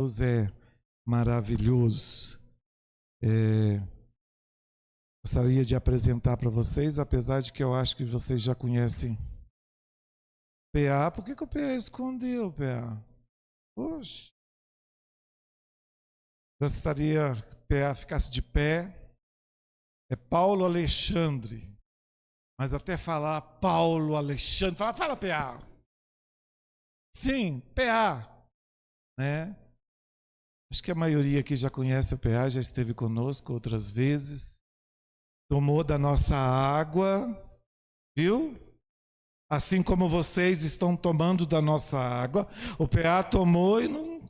Deus é maravilhoso. Gostaria de apresentar para vocês, apesar de que eu acho que vocês já conhecem PA. Por que o PA escondeu, PA? Poxa. Gostaria que PA ficasse de pé. É Paulo Alexandre. Mas até falar Paulo Alexandre, fala PA. Sim, PA. Né? Acho que a maioria aqui já conhece o PA, já esteve conosco outras vezes. Tomou da nossa água, viu? Assim como vocês estão tomando da nossa água, o PA tomou e não...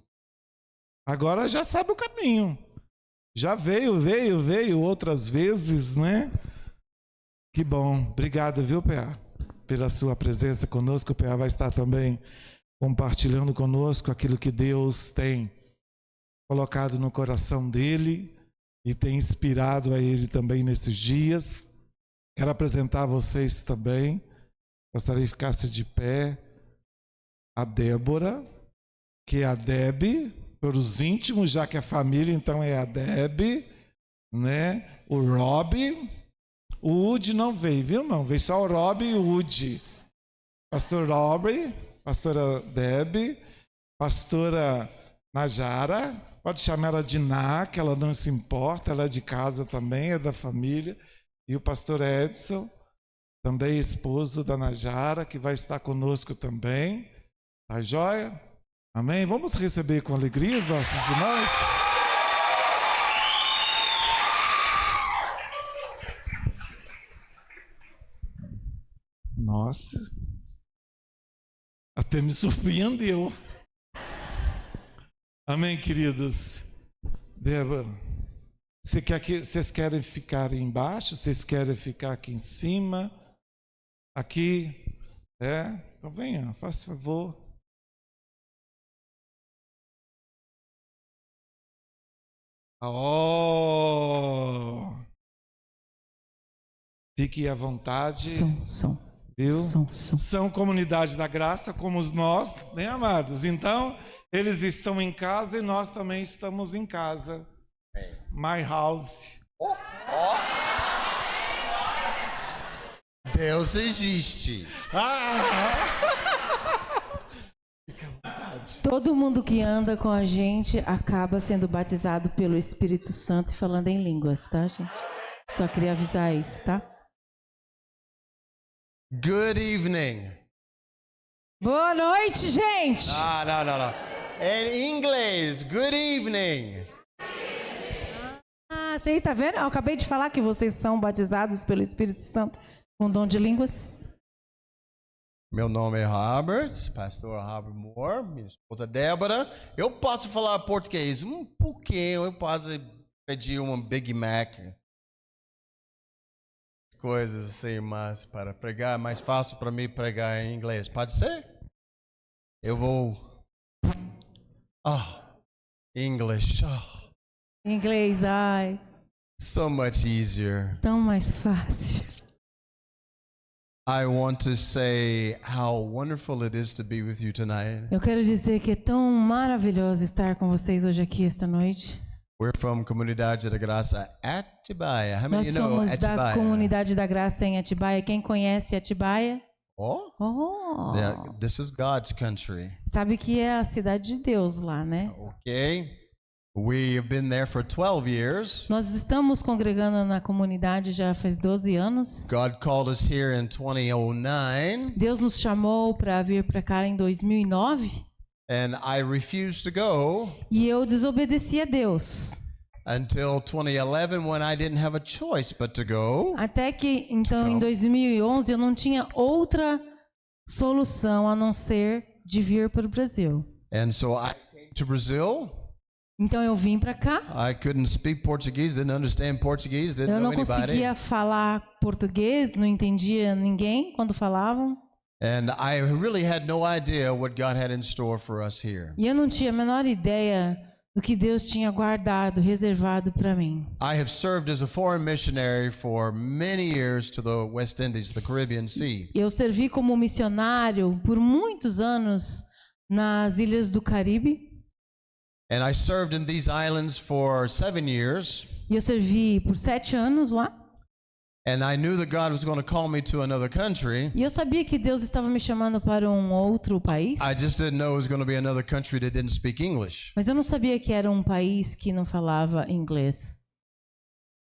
Agora já sabe o caminho. Já veio outras vezes, né? Que bom. Obrigado, viu, PA? Pela sua presença conosco. O PA vai estar também compartilhando conosco aquilo que Deus tem colocado no coração dele e tem inspirado a ele também nesses dias. Quero apresentar a vocês também. Gostaria que ficasse de pé a Débora, que é a Deb, para os íntimos, já que é família, então é a Deb, né? O Rob, o Udi não veio, viu, não? Veio só o Rob e o Udi. Pastor Rob, pastora Deb, pastora Najara, pode chamar ela de Ná, que ela não se importa, ela é de casa também, é da família. E o pastor Edson, também esposo da Najara, que vai estar conosco também. Tá joia? Amém? Vamos receber com alegria os nossos irmãos? Nossa, até me surpreendeu. Amém, queridos? Débora, vocês querem ficar embaixo? Vocês querem ficar aqui em cima? Aqui? Então venha, faça favor. Oh! Fique à vontade. Viu? São comunidade da graça, como nós, né, amados? Então, eles estão em casa e nós também estamos em casa. My house. Deus existe. Fica à vontade. Todo mundo que anda com a gente acaba sendo batizado pelo Espírito Santo e falando em línguas, tá, gente? Só queria avisar isso, tá? Good evening. Boa noite, gente! Não. Em inglês, good evening. Vocês tá vendo? Eu acabei de falar que vocês são batizados pelo Espírito Santo com dom de línguas. Meu nome é Robert, pastor Robert Moore, minha esposa Débora. Eu posso falar português um pouquinho, eu posso pedir uma Big Mac. Coisas assim, mas para pregar é mais fácil para mim pregar em inglês. Pode ser? Eu vou... English. Inglês, ai. So much easier. Tão mais fácil. I want to say how wonderful it is to be with you tonight. Eu quero dizer que é tão maravilhoso estar com vocês hoje aqui esta noite. We're from Comunidade da Graça, Atibaia. How many Nós you know somos da Atibaia? Comunidade da Graça em Atibaia. Quem conhece Atibaia? Oh, this is God's country. Sabe que é a cidade de Deus lá, né? Okay. We've been there for 12 years. Nós estamos congregando na comunidade já faz 12 anos. God called us here in 2009. Deus nos chamou para vir para cá em 2009. And I refused to go. E eu desobedeci a Deus. Until 2011, when I didn't have a choice but to go. Até que então em 2011 eu não tinha outra solução a não ser de vir para o Brasil. And so I came to Brazil. Então eu vim para cá. I couldn't speak Portuguese, didn't understand Portuguese, didn't Eu know não anybody. conseguia falar português, não entendia ninguém quando falavam. And I really had no idea what God had in store for us here. E eu não tinha a menor ideia do que Deus tinha guardado, reservado para mim. I have served as a foreign missionary for many years to the West Indies, the Caribbean Sea. Eu servi como missionário por muitos anos nas ilhas do Caribe. And I served in these islands for 7 years. E eu servi por 7 anos lá. And I knew that God was going to call me to another country. E eu sabia que Deus estava me chamando para um outro país. I just didn't know it was going to be another country that didn't speak English. Mas eu não sabia que era um país que não falava inglês.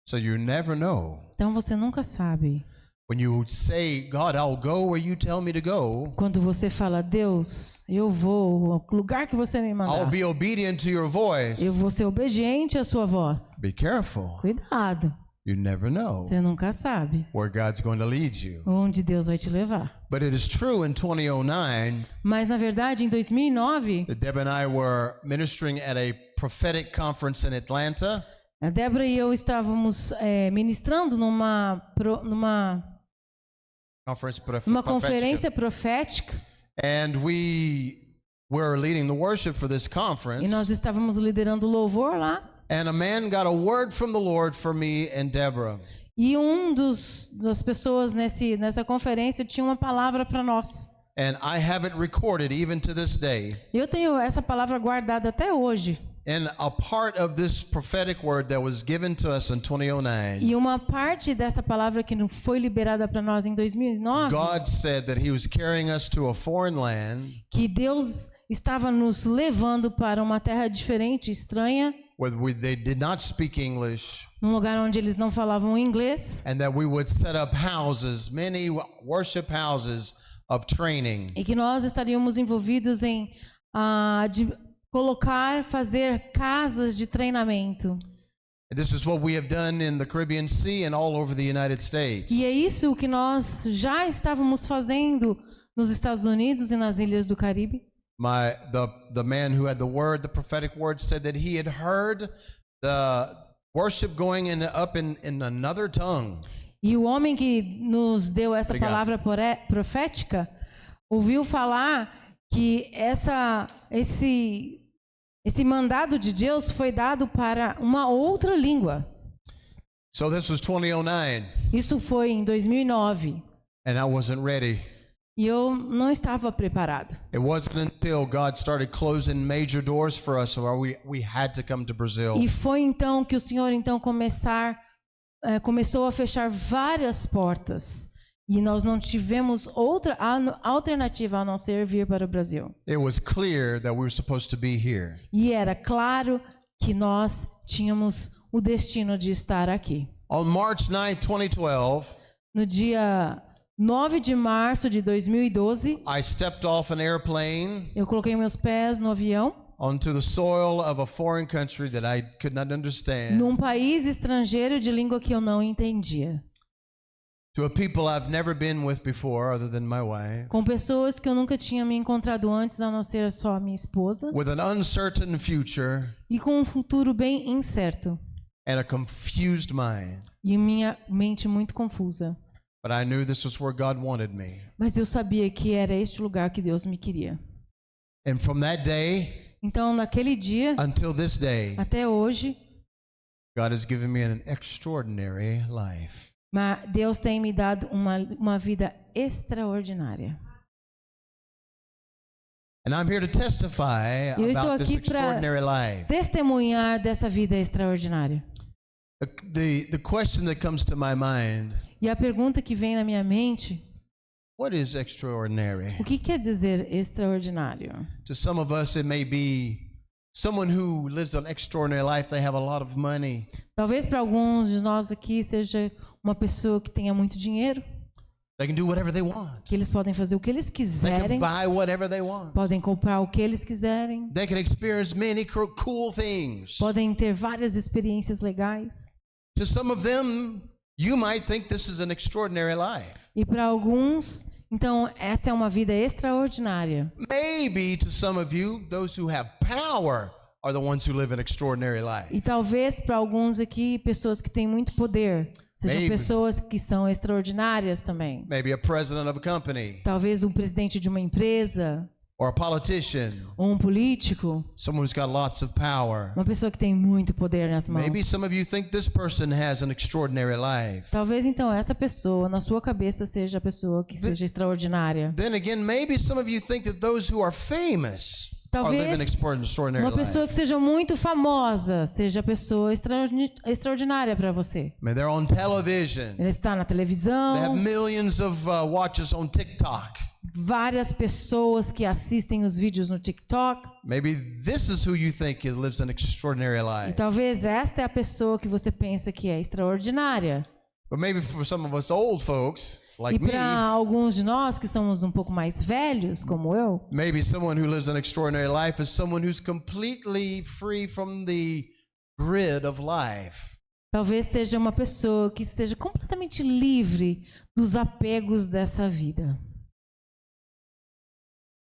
So you never know. Então você nunca sabe. When you say, God, I'll go where you tell me to go. Quando você fala, Deus, eu vou ao lugar que você me I'll mandar. be obedient to your voice. Eu vou ser obediente à sua voz. Be careful. Cuidado. You never know Você nunca sabe where God's going to lead you. onde Deus vai te levar. But it is true in 2009 Mas na verdade, em 2009, that Deb and I were ministering at a prophetic conference in Atlanta. a Débora e eu estávamos ministrando numa conferência profética. And we were leading the worship for this E conference. nós estávamos liderando o louvor lá. And a man got a word from the Lord for me and Deborah. E das pessoas nessa conferência tinha uma palavra para nós. And I have it recorded even to this day. Eu tenho essa palavra guardada até hoje. And a part of this prophetic word that was given to us in 2009, E uma parte dessa palavra que não foi liberada para nós em 2009, God said that He was carrying us to a foreign land que Deus estava nos levando para uma terra diferente, estranha, where they did not speak English, num lugar onde eles não falavam inglês, and that we would set up houses, many worship houses of training. e que nós estaríamos envolvidos em fazer casas de treinamento. This is what we have done in the Caribbean Sea and all over the United States. E é isso que nós já estávamos fazendo nos Estados Unidos e nas ilhas do Caribe. The man who had the word, the prophetic word, said that he had heard the worship going up in another tongue. E o homem que nos deu essa Obrigado. palavra profética ouviu falar que esse mandado de Deus foi dado para uma outra língua. So this was 2009, Isso foi em 2009. and I wasn't ready. E eu não estava preparado. It wasn't until God started closing major doors for us where we had to come to Brazil. E foi então que o Senhor começou a fechar várias portas. E nós não tivemos outra alternativa a não ser vir para o Brasil. It was clear that we were supposed to be here. E era claro que nós tínhamos o destino de estar aqui. On March 9, 2012, No dia 9 de março de 2012, I stepped off an airplane eu coloquei meus pés no avião, onto the soil of a foreign country that I could not understand, num país estrangeiro de língua que eu não entendia, to a people I've never been with before other than my wife, com pessoas que eu nunca tinha me encontrado antes, a não ser só a minha esposa, with an uncertain future e com um futuro bem incerto, and a confused mind. e minha mente muito confusa. But I knew this was where God wanted me. Mas eu sabia que era este lugar que Deus me queria. And from that day Então, naquele dia, until this day, até hoje, God has given me an extraordinary life. Deus tem me dado uma vida extraordinária. And I'm here to testify Eu estou about this aqui para extraordinary life. testemunhar dessa vida extraordinária. The question that comes to my mind, E a pergunta que vem na minha mente, what is extraordinary? o que quer dizer extraordinário? To some of us, it may be someone who lives an extraordinary life. They have a lot of money. Talvez para alguns de nós aqui seja uma pessoa que tenha muito dinheiro, They can do whatever they want. que eles podem fazer o que eles They can quiserem, buy whatever they want. podem comprar o que eles quiserem, They can experience many cool things. podem ter várias experiências legais. To some of them, you might think this is an extraordinary life. E para alguns, então, essa é uma vida extraordinária. Maybe to some of you, those who have power are the ones who live an extraordinary life. E talvez para alguns aqui, pessoas que têm muito poder, sejam Maybe. pessoas que são extraordinárias também. Maybe a president of a company Talvez um presidente de uma empresa, or a politician, ou um político, someone who's got lots of power. uma pessoa que tem muito poder nas mãos. Maybe some of you think this person has an extraordinary life. Talvez então essa pessoa, na sua cabeça, seja a pessoa que seja extraordinária. Then again, maybe some of you think that those who are famous or live an Talvez extraordinary uma life. pessoa que seja muito famosa seja a pessoa extraordinária para você. I mean, they're on television. Ele está na They have televisão, millions of watchers on TikTok. várias pessoas que assistem os vídeos no TikTok. Maybe this is who you think lives an extraordinary E life. talvez esta é a pessoa que você pensa que é extraordinária. But maybe for some of us old folks, E like me, para alguns de nós que somos um pouco mais velhos, como eu, maybe someone who lives an extraordinary life is someone who's completely free from the grid of life. talvez seja uma pessoa que esteja completamente livre dos apegos dessa vida.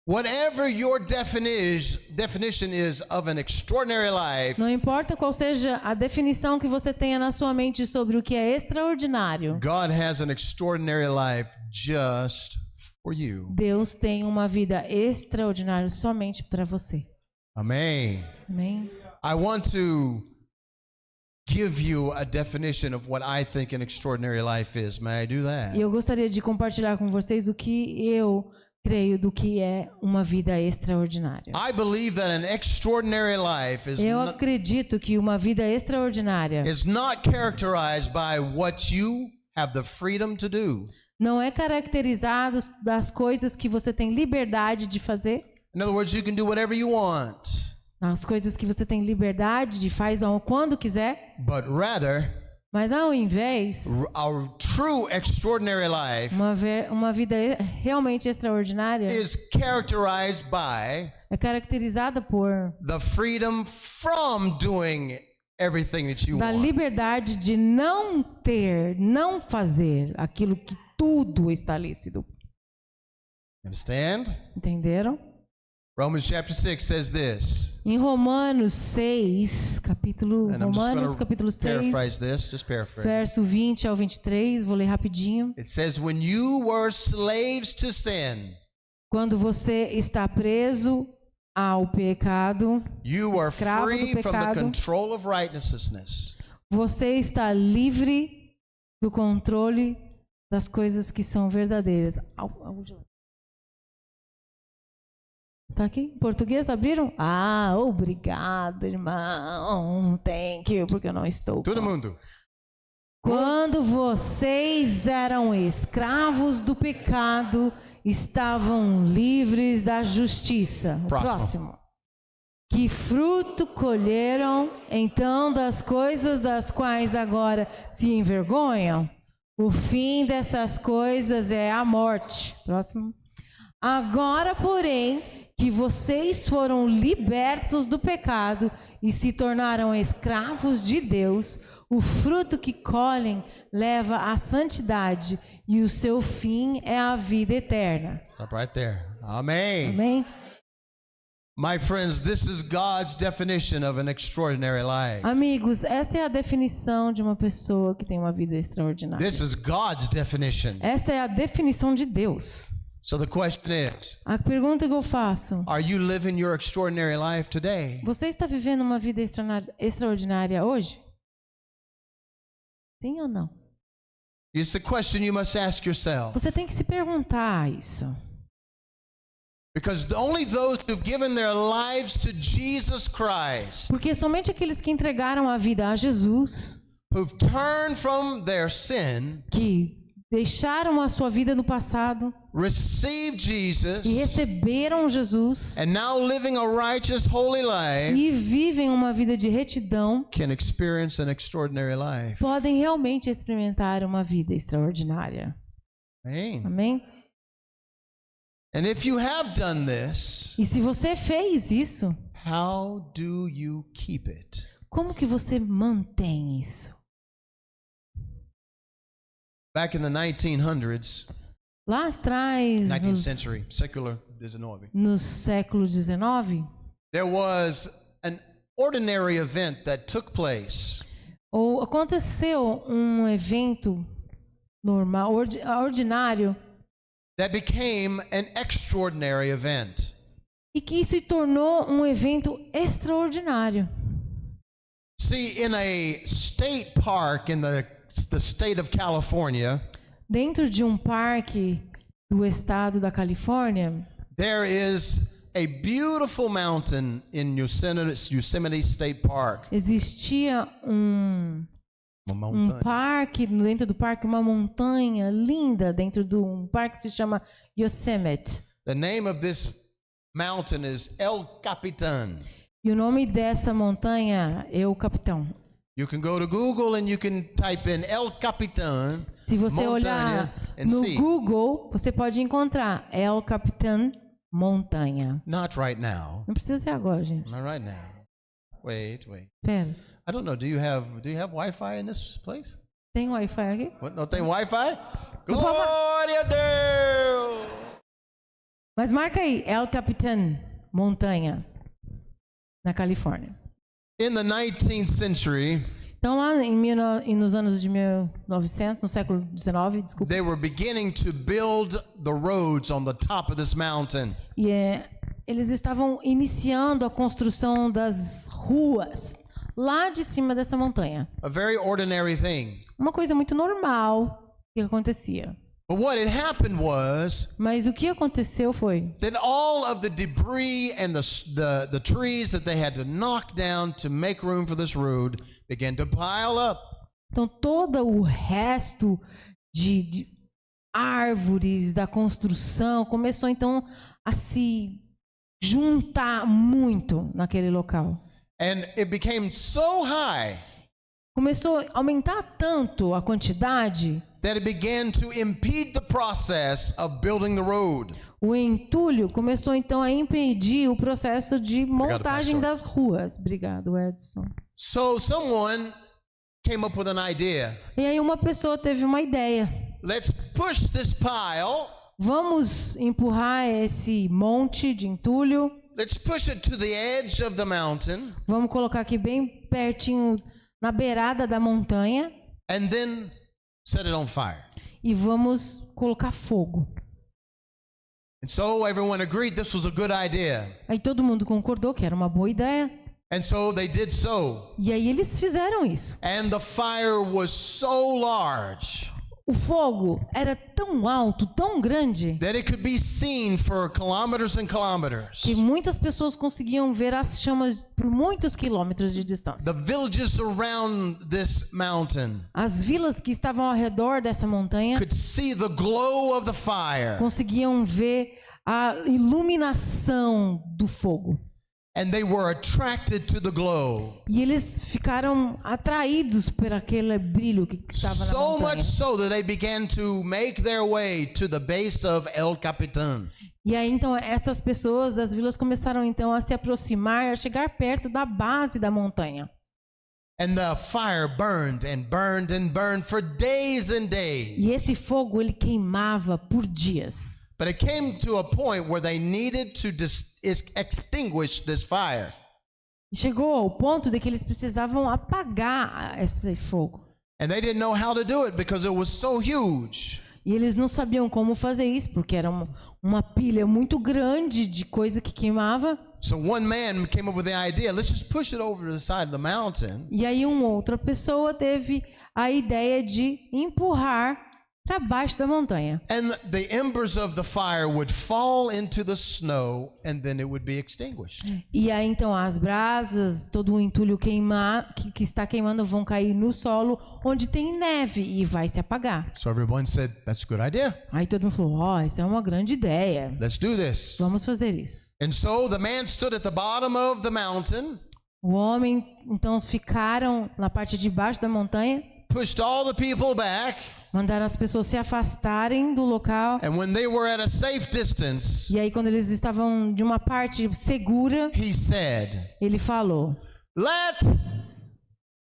Whatever your definition is of an extraordinary life, Não importa qual seja a definição que você tenha na sua mente sobre o que é extraordinário, God has an extraordinary life just for you. Deus tem uma vida extraordinária somente para você. Amen. Amém? I want to give you a definition of what I think an extraordinary life is. May I do that? E eu gostaria de compartilhar com vocês o que eu creio do que é uma vida extraordinária. I believe that an extraordinary life Eu acredito que uma vida extraordinária is not characterized by what you have the freedom to do. não é caracterizada das coisas que você tem liberdade de fazer, In other words, you can do whatever you want, as coisas que você tem liberdade de fazer quando quiser, but rather, mas ao invés, our true extraordinary life uma vida realmente extraordinária is characterized by é caracterizada por the freedom from doing everything that you da want. liberdade de não fazer aquilo que tudo está lícito. Understand? Entenderam? Romans chapter 6 says this. Em Romanos 6, And I'm just Romanos going capítulo to paraphrase 6, this, just paraphrase. verso 20 ao 23, vou ler rapidinho. It says, when you were slaves to sin, Quando você está preso ao pecado, you were escravo do free from the pecado, control of righteousness. você está livre do controle das coisas que são verdadeiras. Tá aqui? Em português, abriram? Ah, obrigado, irmão. Thank you, porque eu não estou. Todo mundo. Quando vocês eram escravos do pecado, estavam livres da justiça. O próximo. Que fruto colheram, então, das coisas das quais agora se envergonham? O fim dessas coisas é a morte. Próximo. Agora, porém, que vocês foram libertos do pecado e se tornaram escravos de Deus, o fruto que colhem leva à santidade e o seu fim é a vida eterna. Stop right there. Amen. Amém? My friends, this is God's definition of an extraordinary life. Amigos, essa é a definição de uma pessoa que tem uma vida extraordinária. This is God's definition. Essa é a definição de Deus. So the question is, A pergunta que eu faço: are you living your extraordinary life today? você está vivendo uma vida extraordinária hoje? Sim ou não? It's a question you must ask yourself. Você tem que se perguntar isso. Because only those who've given their lives to Jesus Christ, Porque somente aqueles que entregaram a vida a Jesus, who've turned from their sin, que deixaram a sua vida no passado received Jesus, e receberam Jesus and now living a righteous, holy life, e vivem uma vida de retidão, can experience an extraordinary life. podem realmente experimentar uma vida extraordinária. Amen. Amém? And if you have done this, E se você fez isso, how do you keep it? como que você mantém isso? Back in the 1900s, Lá atrás, 19th century, secular 19, no século XIX, there was an ordinary event that took place. ou aconteceu um evento normal, ordinário, That became an extraordinary event. e que isso se tornou um evento extraordinário. See, in a state park in the state of California, Dentro de um parque do estado da Califórnia, there is a beautiful mountain in Yosemite State Park. Existia um parque, dentro do parque, uma montanha linda dentro de um parque que se chama Yosemite. The name of this mountain is El Capitan. E o nome dessa montanha é o Capitão. You can go to Google and you can type in El Capitan. Se você olhar no Google, você pode encontrar El Capitan Montanha. Not right now. Não precisa ser agora, gente. Not right now. Wait. Espera. I don't know. Do you have Wi-Fi in this place? Tem Wi-Fi aqui? What? Não tem Wi-Fi? Glória a Deus! Mas marca aí, El Capitan Montanha, na Califórnia. In the 19th century, então lá nos anos de 1900, no século 19, desculpa. They were beginning to build the roads on the top of this mountain. E eles estavam iniciando a construção das ruas lá de cima dessa montanha. A very ordinary thing. Uma coisa muito normal que acontecia. But what had happened was, mas o que aconteceu foi that all of the debris and the trees that they had to knock down to make room for this road began to pile up. Então todo o resto de árvores da construção começou então a se juntar muito naquele local. And it became so high. Começou a aumentar tanto a quantidade that it began to impede the process of building the road. O entulho começou então a impedir o processo de montagem das ruas. Obrigado, Edson. So someone came up with an idea. E aí uma pessoa teve uma ideia. Let's push this pile. Vamos empurrar esse monte de entulho. Let's push it to the edge of the mountain. Vamos colocar aqui bem pertinho na beirada da montanha. And then set it on fire. E vamos colocar fogo. And so everyone agreed this was a good idea. Aí todo mundo concordou que era uma boa ideia. And so they did so. E aí eles fizeram isso. And the fire was so large. O fogo era tão alto, tão grande, that it could be seen for kilometers and kilometers. Que muitas pessoas conseguiam ver as chamas por muitos quilômetros de distância. The villages around this mountain. As vilas que estavam ao redor dessa montanha could see the glow of the fire. Conseguiam ver a iluminação do fogo. And they were attracted to the glow. E eles ficaram atraídos por aquele brilho que estava na montanha. So much so that they began to make their way to the base of El Capitan. E aí então essas pessoas das vilas começaram então a se aproximar, a chegar perto da base da montanha. And the fire burned and burned and burned for days and days. E esse fogo ele queimava por dias. But it came to a point where they needed to extinguish this fire. Chegou ao ponto de que eles precisavam apagar esse fogo. And they didn't know how to do it because it was so huge. E eles não sabiam como fazer isso porque era uma pilha muito grande de coisa que queimava. So one man came up with the idea, let's just push it over to the side of the mountain. E aí uma outra pessoa teve a ideia de empurrar para baixo da montanha. And the embers of the fire would fall into the snow and then it would be extinguished. E aí então as brasas, todo o entulho que está queimando vão cair no solo onde tem neve e vai se apagar. So everyone said, that's a good idea. Aí todo mundo falou, isso é uma grande ideia. Let's do this. Vamos fazer isso. And so the man stood at the bottom of the mountain. O homem então ficaram na parte de baixo da montanha. Pushed all the people back. Mandaram as pessoas se afastarem do local. And when they were at a safe distance, e aí quando eles estavam de uma parte segura, he said, ele falou, let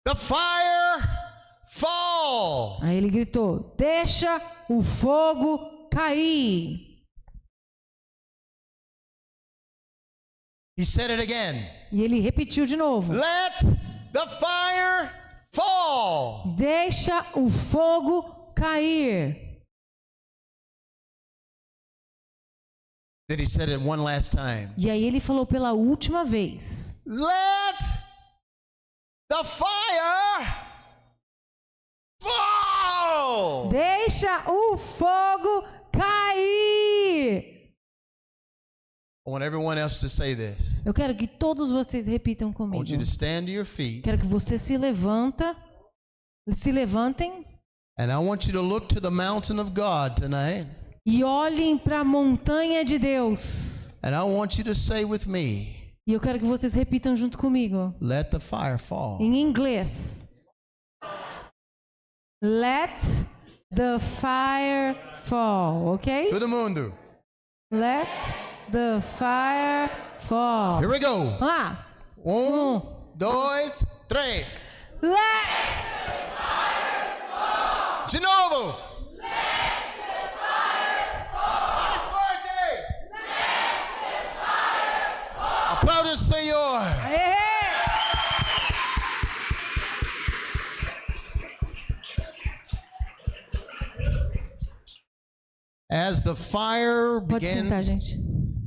the fire fall. Aí ele gritou, deixa o fogo cair. He said it again. E ele repetiu de novo. Let the fire fall. Deixa o fogo cair. Then he said it one last time. E aí ele falou pela última vez. Let the fire fall. Deixa o fogo cair. I want everyone else to say this. Eu quero que todos vocês repitam I comigo. want you to stand to your feet. Quero que você se levantem. And I want you to look to the mountain of God tonight. E olhem para a montanha de Deus. And I want you to say with me, E eu quero que vocês repitam junto comigo. let the fire fall. Em inglês. Let the fire fall, ok? Todo mundo. Let the fire fall. Here we go. Vamos lá. 1, 2, 3. Let De novo. Aplauda o Senhor. As the fire Pode sentar, gente.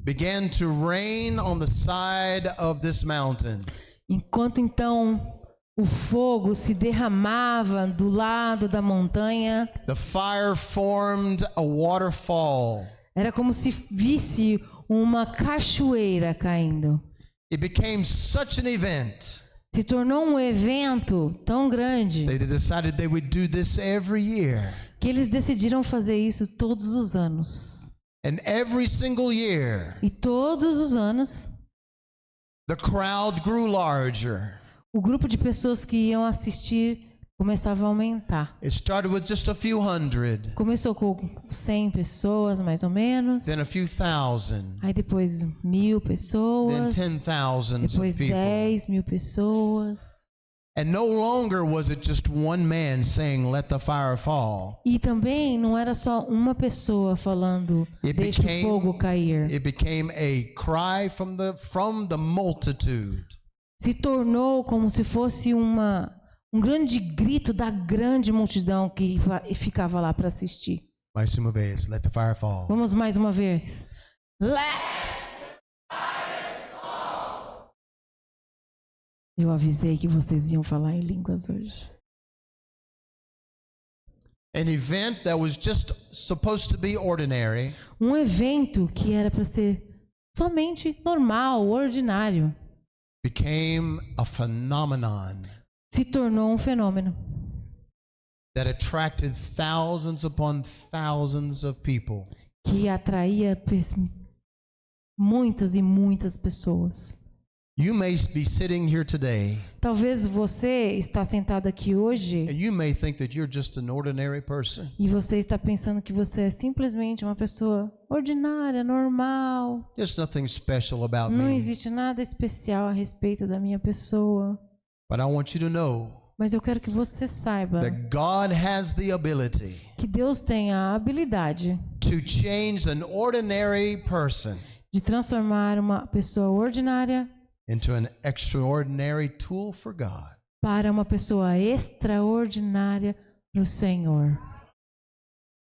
began to rain on the side of this mountain, Enquanto então o fogo se derramava do lado da montanha, the fire formed a waterfall. era como se visse uma cachoeira caindo. It became such an event. Se tornou um evento tão grande They decided they would do this every year. que eles decidiram fazer isso todos os anos. And every single year, E todos os anos, the crowd grew larger. o grupo de pessoas que iam assistir começava a aumentar. It started with just a few hundred, Começou com 100 pessoas, mais ou menos. then a few thousand, Aí depois 1.000 then pessoas. 10,000 Depois of people. 10.000 pessoas. And no longer was it just one man saying, let the fire fall. E também não era só uma pessoa falando, deixa o fogo cair. It became a cry from the multitude. Se tornou como se fosse um grande grito da grande multidão que ficava lá para assistir. Mais uma vez, let the fire fall. Vamos mais uma vez. Eu avisei que vocês iam falar em línguas hoje. An event that was just supposed to be ordinary Um evento que era para ser somente normal, ordinário, became a phenomenon se tornou um fenômeno that attracted thousands upon thousands of people. que atraía muitas e muitas pessoas. You may be sitting here today Talvez você está sentado aqui hoje and you may think that you're just an ordinary person. e você está pensando que você é simplesmente uma pessoa ordinária, normal. There's nothing special about Não me. existe nada especial a respeito da minha pessoa. But I want you to know Mas eu quero que você saiba that God has the ability que Deus tem a habilidade to change an ordinary person de transformar uma pessoa ordinária into an extraordinary tool for God. para uma pessoa extraordinária para o Senhor.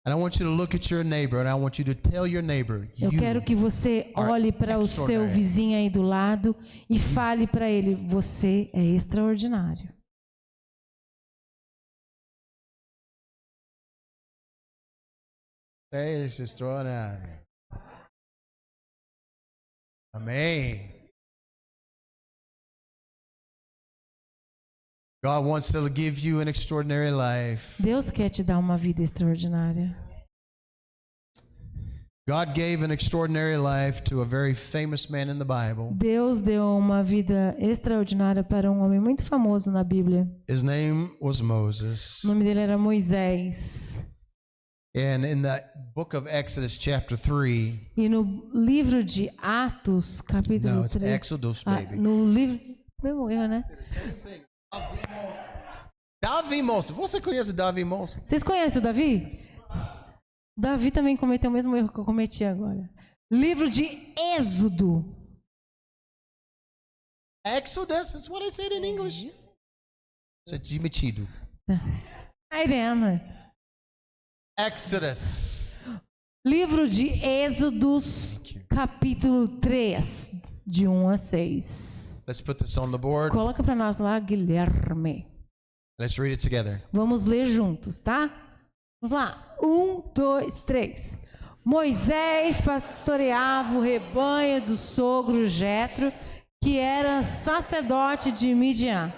And I want you to look at your neighbor and I want you to tell your neighbor, Eu quero que você olhe para o seu vizinho aí do lado e fale para ele: você é extraordinário. é extraordinário. Amém. God wants to give you an extraordinary life. Deus quer te dar uma vida extraordinária. God gave an extraordinary life to a very famous man in the Bible. Deus deu uma vida extraordinária para um homem muito famoso na Bíblia. His name was Moses. O nome dele era Moisés. And in the book of Exodus chapter 3, E no livro de Atos, capítulo no, it's 3. Exodus, baby. No livro. Mesmo erro, né? Davi Moses. Você conhece Davi Moses? Vocês conhecem o Davi? Davi também cometeu o mesmo erro que eu cometi agora. Livro de Êxodo. Exodus is what I said in English. Isso é demitido. Aí vendo. Exodus. Livro de Êxodos, capítulo 3, de 1 a 6. Let's put this on the board. Coloca para nós lá, Guilherme. Let's read it together. Vamos ler juntos, tá? Vamos lá. 1, 2, 3. Moisés pastoreava o rebanho do sogro Jetro, que era sacerdote de Midian.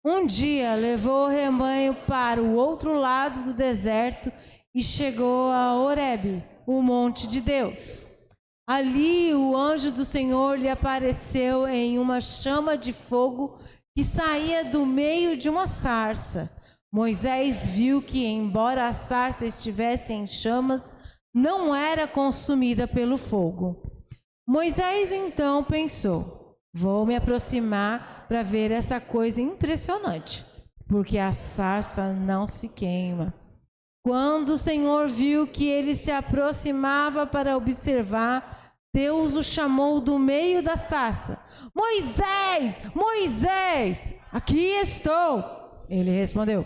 Um dia levou o rebanho para o outro lado do deserto e chegou a Horebe, o monte de Deus. Ali o anjo do Senhor lhe apareceu em uma chama de fogo que saía do meio de uma sarça. Moisés viu que, embora a sarça estivesse em chamas, não era consumida pelo fogo. Moisés então pensou: vou me aproximar para ver essa coisa impressionante, porque a sarça não se queima. Quando o Senhor viu que ele se aproximava para observar, Deus o chamou do meio da sarça. Moisés, Moisés, aqui estou. Ele respondeu.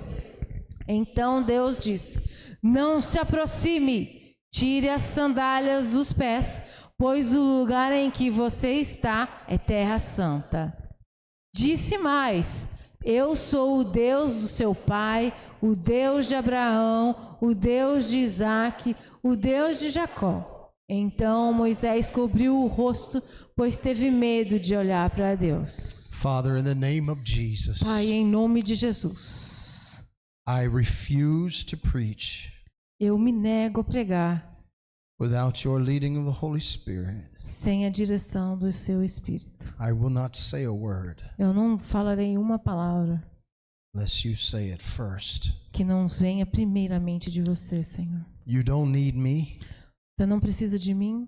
Então Deus disse: não se aproxime, tire as sandálias dos pés, pois o lugar em que você está é terra santa. Disse mais: eu sou o Deus do seu pai, o Deus de Abraão, o Deus de Isaque, o Deus de Jacó. Então Moisés cobriu o rosto, pois teve medo de olhar para Deus. Father, in the name of Jesus, Pai, em nome de Jesus, I refuse to preach eu me nego a pregar without your leading of the Holy Spirit. sem a direção do seu Espírito. I will not say a word Eu não falarei uma palavra unless you say it first. que não venha primeiramente de você, Senhor. You don't need me. Você não precisa de mim,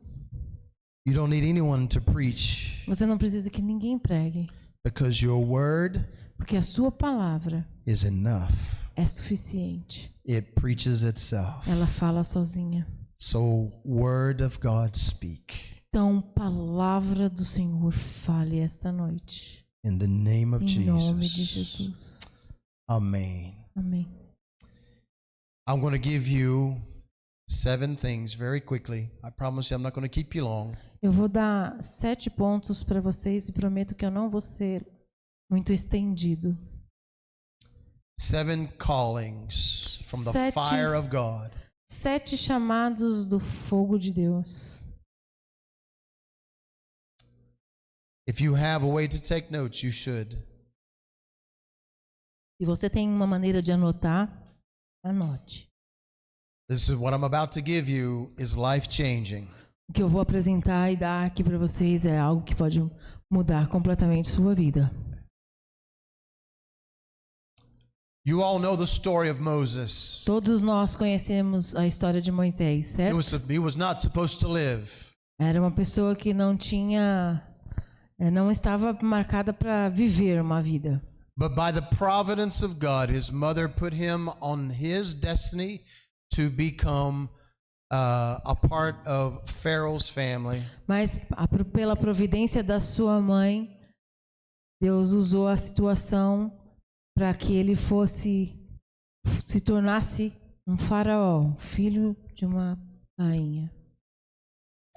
You don't need anyone to preach, você não precisa que ninguém pregue, because your word porque a sua palavra is enough. é suficiente. It preaches itself. Ela fala sozinha. So, word of God, speak. Então, palavra do Senhor, fale esta noite. In the name of Em nome de Jesus. Jesus. Amen. Amém. I'm going to give you 7 things very quickly. I promise you I'm not going to keep you long. Eu vou dar 7 pontos para vocês e prometo que eu não vou ser muito estendido. 7 callings from the 7 fire of God. 7 chamados do fogo de Deus. If you have a way to take notes, you should. Se você tem uma maneira de anotar, anote. This is what I'm about to give you is life-changing. O que eu vou apresentar e dar aqui para vocês é algo que pode mudar completamente sua vida. You all know the story of Moses. Todos nós conhecemos a história de Moisés, certo? He was not supposed to live. Era uma pessoa que não estava marcada para viver uma vida. But by the providence of God, his mother put him on his destiny to become a part of Pharaoh's family. Mas pela providência da sua mãe, Deus usou a situação para que ele se tornasse um faraó, filho de uma rainha.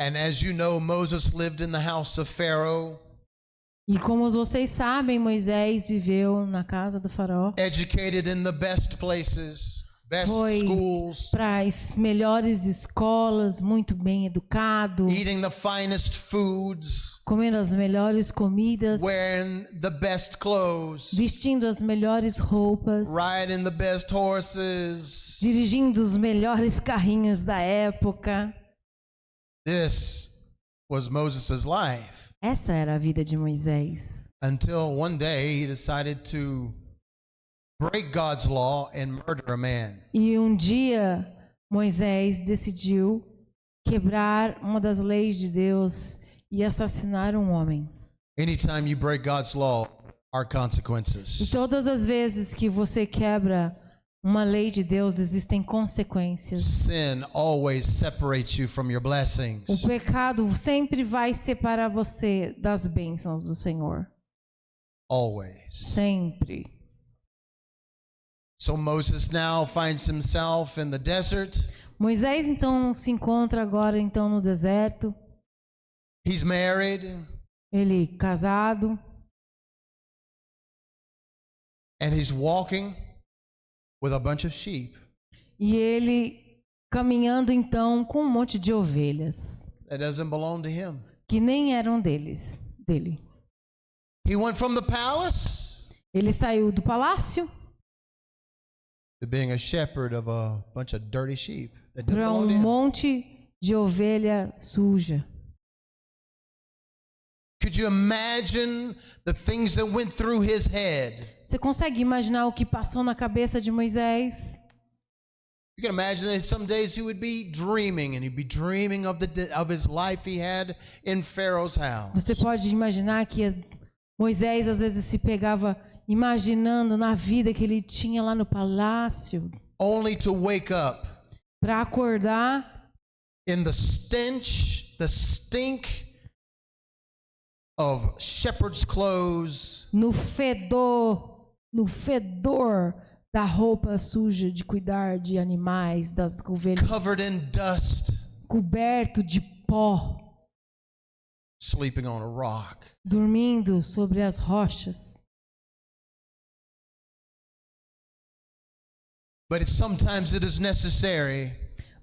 And as you know, Moses lived in the house of Pharaoh, E como vocês sabem, Moisés viveu na casa do faraó. educated in the best places, best Foi schools, para as melhores escolas, muito bem educado, eating the finest foods, comendo as melhores comidas, wearing the best clothes, vestindo as melhores roupas, riding the best horses. dirigindo os melhores carrinhos da época. This was Moses' life. Essa era a vida de Moisés. Until one day he decided to break God's law and murder a man. E um dia Moisés decidiu quebrar uma das leis de Deus e assassinar um homem. Anytime you break God's law, are E consequences. todas as vezes que você quebra uma lei de Deus, existem consequências. Sin always separates you from your O blessings. pecado sempre vai separar você das bênçãos do Senhor. Always. Sempre. So Moses now finds himself in the desert. Moisés então se encontra agora então no deserto. He's married, Ele casado. and he's walking with a bunch of sheep. E ele caminhando então com um monte de ovelhas that doesn't belong to him. que nem eram dele. He went from the palace Ele saiu do palácio to being a shepherd of a bunch of dirty sheep that didn't para belong to um him. monte de ovelha suja. Could you imagine the things that went through his head? Você consegue imaginar o que passou na cabeça de Moisés? You can imagine that some days he would be dreaming, and he'd be dreaming of his life he had in Pharaoh's house. Você pode imaginar que Moisés às vezes se pegava imaginando na vida que ele tinha lá no palácio, Only to wake up para acordar in the stink of shepherd's clothes, no fedor da roupa suja de cuidar de animais, das ovelhas, covered in dust, coberto de pó, sleeping on a rock. dormindo sobre as rochas. But sometimes it is necessary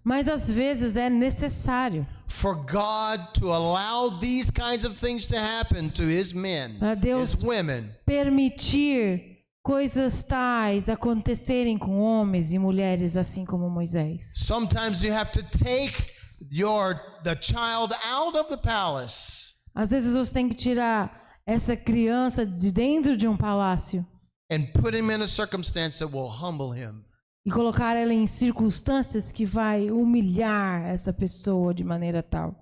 Mas às vezes é necessário for God to allow these kinds of things to happen to his men, para Deus his women, permitir coisas tais acontecerem com homens e mulheres assim como Moisés. Sometimes you have to take the child out of the palace Às vezes você tem que tirar essa criança de dentro de um palácio and put him in a circumstance that will humble him. e colocar ela em circunstâncias que vai humilhar essa pessoa de maneira tal.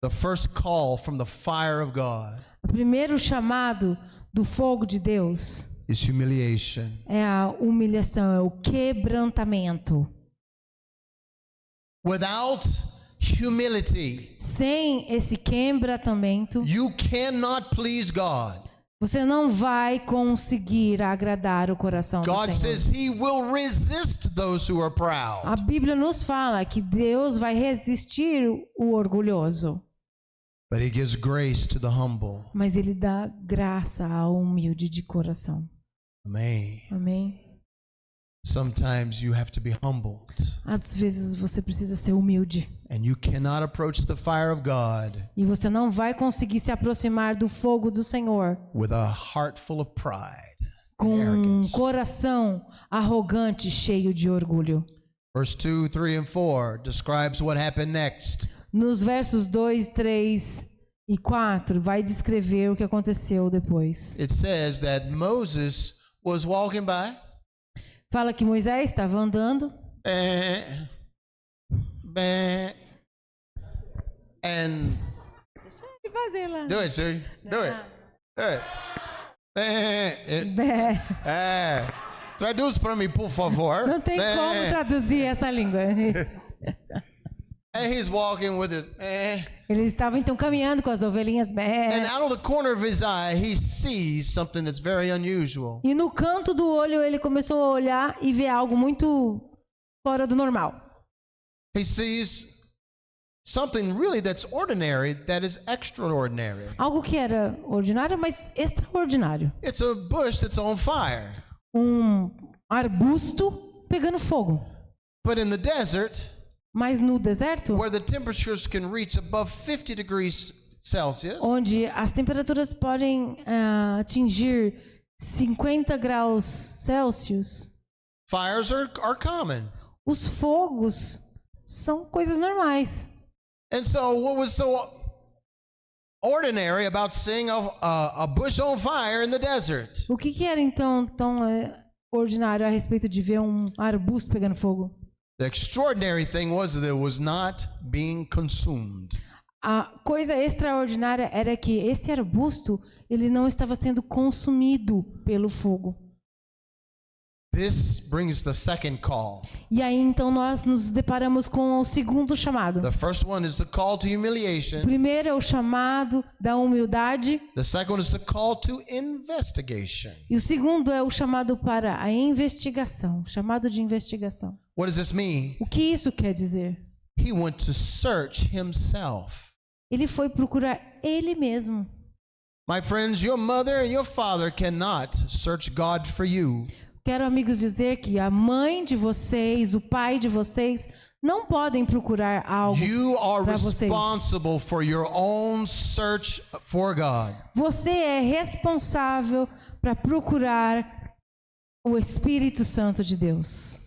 The first call from the fire of God O primeiro chamado do fogo de Deus is humiliation. é a humilhação, é o quebrantamento. Without humility, Sem esse quebrantamento, you cannot please God. você não vai conseguir agradar o coração do God Senhor. says he will resist those who are A proud, Bíblia nos fala que Deus vai resistir o orgulhoso, but he gives grace to the humble. mas Ele dá graça ao humilde de coração. Amen. Amém? Sometimes you have to be humbled, Às vezes você precisa ser humilde. and you cannot approach the fire of God E você não vai conseguir se aproximar do fogo do Senhor with a heart full of pride com and um arrogance. coração arrogante, cheio de orgulho. Verse 2, 3, and 4 describes what happened next. Nos versos 2, 3 e 4 vai descrever o que aconteceu depois. It says that Moses was walking by, Fala que Moisés estava andando eh, eh, and fazer lá. do it, Sue. Do it. Do it. Traduz para mim, por favor. Não tem como traduzir essa língua. And he's walking with it. Ele estava então caminhando com as ovelhinhas. And out of the corner of his eye, he sees something that's very unusual. E no canto do olho ele começou a olhar e ver algo muito fora do normal. He sees something really that's ordinary that is extraordinary. Algo que era ordinário, mas extraordinário. It's a bush that's on fire. Um arbusto pegando fogo. But in the desert, Mas no deserto, where the temperatures can reach above 50 degrees Celsius, onde as temperaturas podem atingir 50 graus Celsius, fires are common. os fogos são coisas normais. And so what was so ordinary about seeing a bush on fire in the desert? O que era então tão ordinário a respeito de ver um arbusto pegando fogo? The extraordinary thing was that it was not being consumed. A coisa extraordinária era que esse arbusto ele não estava sendo consumido pelo fogo. This brings the second call. E aí então nós nos deparamos com o segundo chamado. The first one is the call to O humiliation. primeiro é o chamado da humildade The second one is the call to investigation. e o segundo é o chamado para a investigação, chamado de investigação. What does this mean? O que isso quer dizer? He went to search himself. Ele foi procurar ele mesmo. My friends, your mother and your father cannot search God for you. quero, amigos, dizer que a mãe de vocês, o pai de vocês, não podem procurar algo You are para vocês. responsible for your own search for God. Você é responsável para procurar o Espírito Santo de Deus.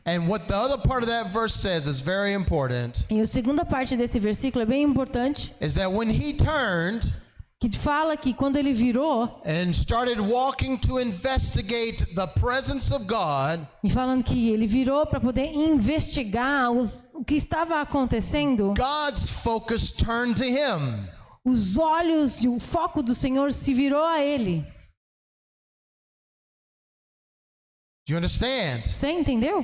And what the other part of that verse says is very important, E a segunda parte desse versículo é bem importante, is that when he turned que fala que quando ele virou, and started walking to investigate the presence of God, e falando que ele virou para poder investigar o que estava acontecendo, God's focus turned to him. os olhos e o foco do Senhor se virou a ele. Do you understand? Você entendeu?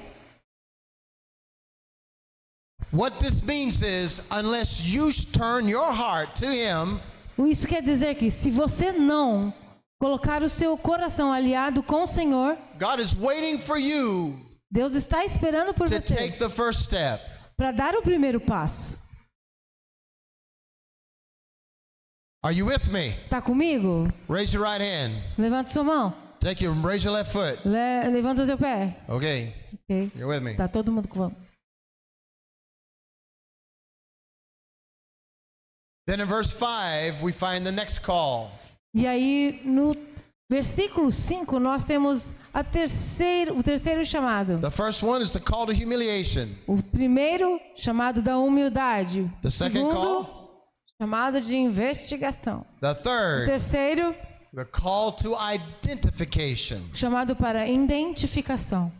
What this means is, unless you turn your heart to him, Isso quer dizer que se você não colocar o seu coração aliado com o Senhor, God is waiting for you Deus está esperando por to você take the first step. para dar o primeiro passo. Are you with me? Tá comigo? Raise your right hand. Levanta sua mão. Raise your left foot. Levanta seu pé. Okay, Ok. you're with me. Tá todo mundo com vamos. Then in verse 5, we find the next call. E aí no versículo 5 nós temos o terceiro chamado. The first one is the call to humiliation. O primeiro chamado da humildade. The O second segundo call, chamado de investigação. the O third, terceiro the call to identification. chamado para identificação.